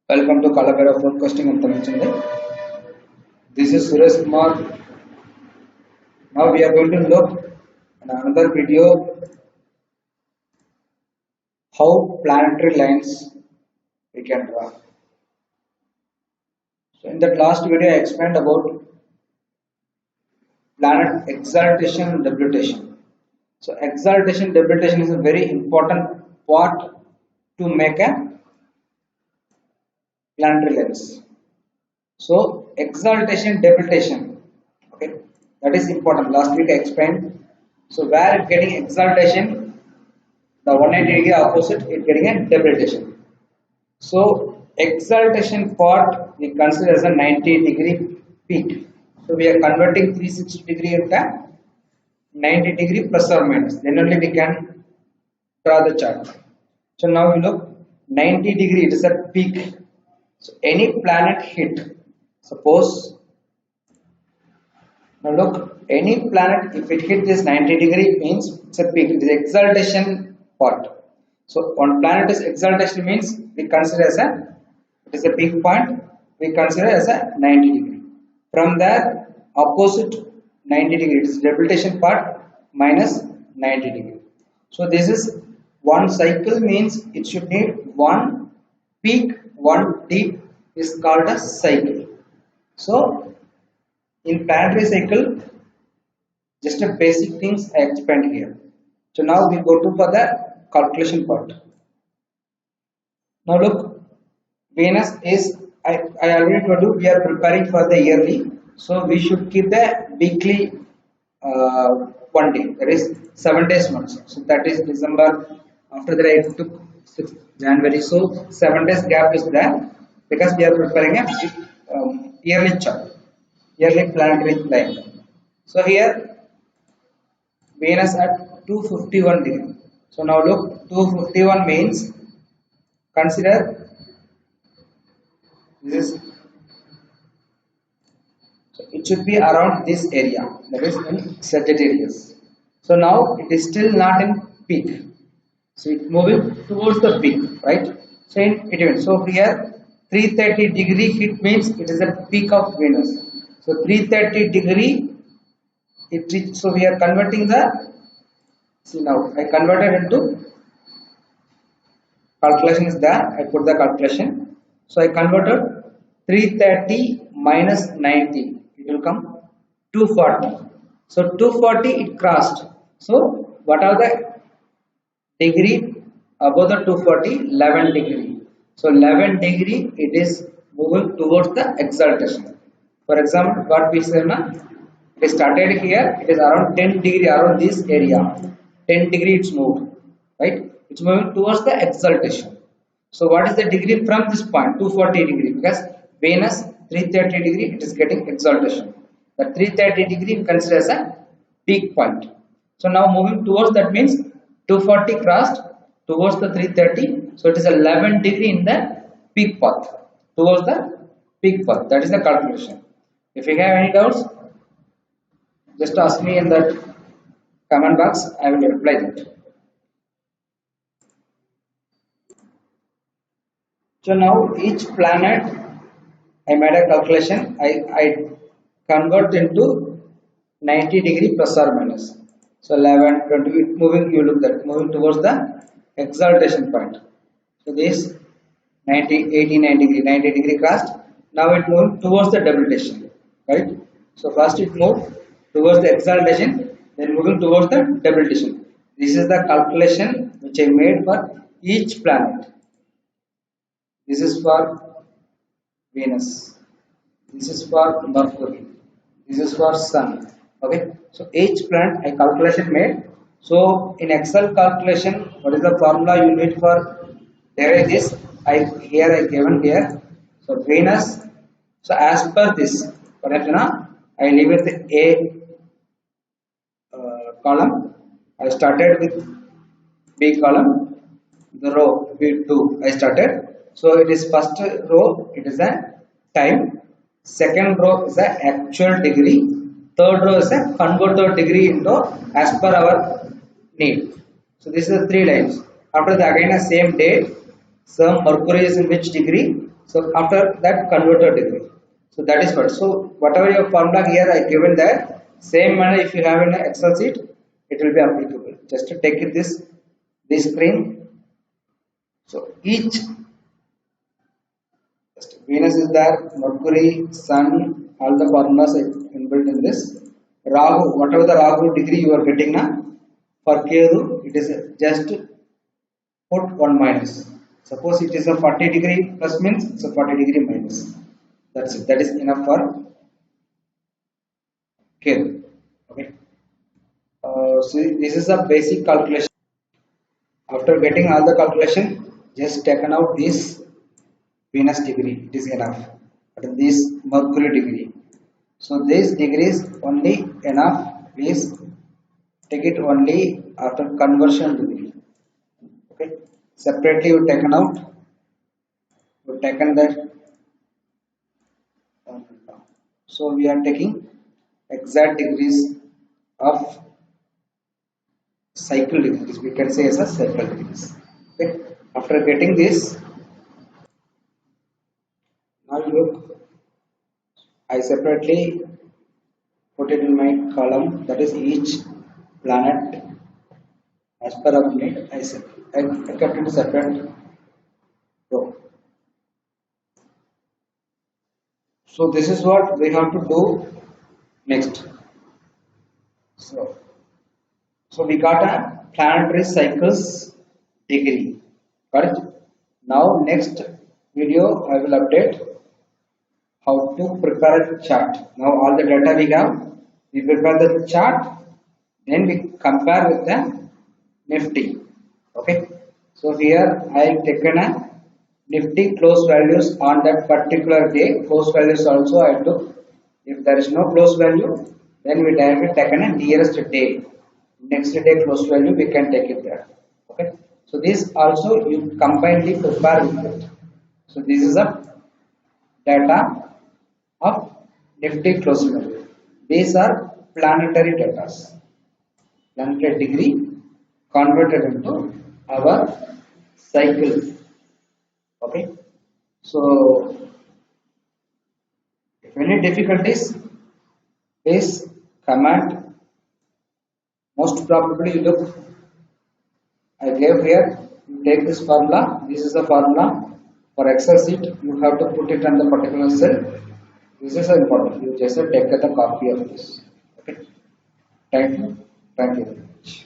Welcome to Kalabera Broadcasting and Tamil. This is Suresh Kumar. Now we are going to look at another video how planetary lines we can draw. So in that last video I explained about planet exaltation and debilitation. So exaltation debilitation is a very important part to make a planetary lines. So exaltation debilitation, okay, that is important. Last week I explained. So where it getting exaltation, the 180 degree opposite, it getting a debilitation. So exaltation part we consider as a 90 degree peak. So we are converting 360 degree into 90 degree plus or minus. Then only we can draw the chart. So now we look 90 degree, it is a peak. So any planet hit, suppose, now look, any planet if it hit this 90 degree means it's a peak, it is exaltation part. So one planet is exaltation means we consider as a, it is a peak point, we consider as a 90 degree. From there opposite 90 degree, it is debilitation part minus 90 degree. So this is one cycle means it should need one peak, one dip is called a cycle. So in planetary cycle, just a basic things I explained here. So now we go to for the calculation part. Now look, Venus is, I already told you we are preparing for the yearly. So we should keep the weekly 1 day, that is 7 days months. So that is December. After that I took 6th January. So 7 days gap is there because we are preparing a yearly chart, yearly planetary line. So here Venus at 251 degree. So now look, 251 means consider this is, so it should be around this area, that is in Sagittarius. So now it is still not in peak. So it's moving towards the peak, right? So in between. So here 330 degree hit means it is a peak of Venus. So 330 degree it, so we are converting the, see now I converted into, calculation is there, I put the calculation. So I converted 330 minus 90, it will come 240. So 240 it crossed. So what are the degree above the 240? 11 degree. So 11 degree it is moving towards the exaltation. For example, what we say now, it started here, it is around 10 degree around this area. 10 degree it's moved, right? It's moving towards the exaltation. So what is the degree from this point? 240 degree, because Venus 330 degree it is getting exaltation. The 330 degree we consider as a peak point. So now moving towards, that means 240 crossed towards the 330. So it is 11 degree in the peak path, towards the peak path. That is the calculation. If you have any doubts, just ask me in the comment box, I will reply that. So now each planet I made a calculation, I convert into 90 degree plus or minus. So 11, 20, it moving, you look that, moving towards the exaltation point. So this 90, 89 degree, 90 degree crossed. Now it moved towards the debilitation, right? So first it moved towards the exaltation, then moving towards the debilitation. This is the calculation which I made for each planet. This is for Venus. This is for Mercury. This is for Sun. Okay. So each planet I calculation made. So in Excel calculation, what is the formula you need for derive this? I given here. So Venus. So as per this, I leave it the A column. I started with B column. The row B2 I started. So it is first row, it is a time. Second row is a actual degree. Third row is a converted degree into as per our need. So this is the 3 lines. After that again a same date, So Mercury is in which degree? So after that converter degree. So that is what. So whatever your formula here I given there, same manner if you have in an Excel sheet, it will be applicable. Just to take it this screen. So each Venus is there, Mercury, Sun, all the formulas are inbuilt in this. Rahu, whatever the Rahu degree you are getting now, for Ketu, it is just put 1 minus. Suppose it is a 40 degree plus means it's a 40 degree minus. That's it. That is enough for Ketu. Okay. So this is a basic calculation. After getting all the calculation, just taken out this Venus degree. It is enough. But this Mercury degree. So these degrees only enough. Please take it only after conversion degree. Okay. Separately you taken out. You taken that. So we are taking exact degrees of cycle degrees. We can say as a cycle degrees. Okay. After getting this, now look. I separately put it in my column, that is each planet as per our need. I kept it separate row. So this is what we have to do next. So we got a planetary cycles degree. Correct? Now next video I will update how to prepare a chart. Now all the data we have, we prepare the chart, then we compare with the nifty. Okay. So here I have taken a nifty close values on that particular day. Close values also I took. If there is no close value, then we directly taken a nearest day. Next day close value we can take it there. Okay. So this also you combinedly prepare with it. So this is a data of nifty close value. These are planetary data. Planetary degree converted into our cycle. Okay. So if any difficulties, please comment. Most probably look, I gave here, you take this formula, this is the formula for Excel sheet, you have to put it on the particular cell. This is important, you just take the copy of this. Okay. Thank you very much.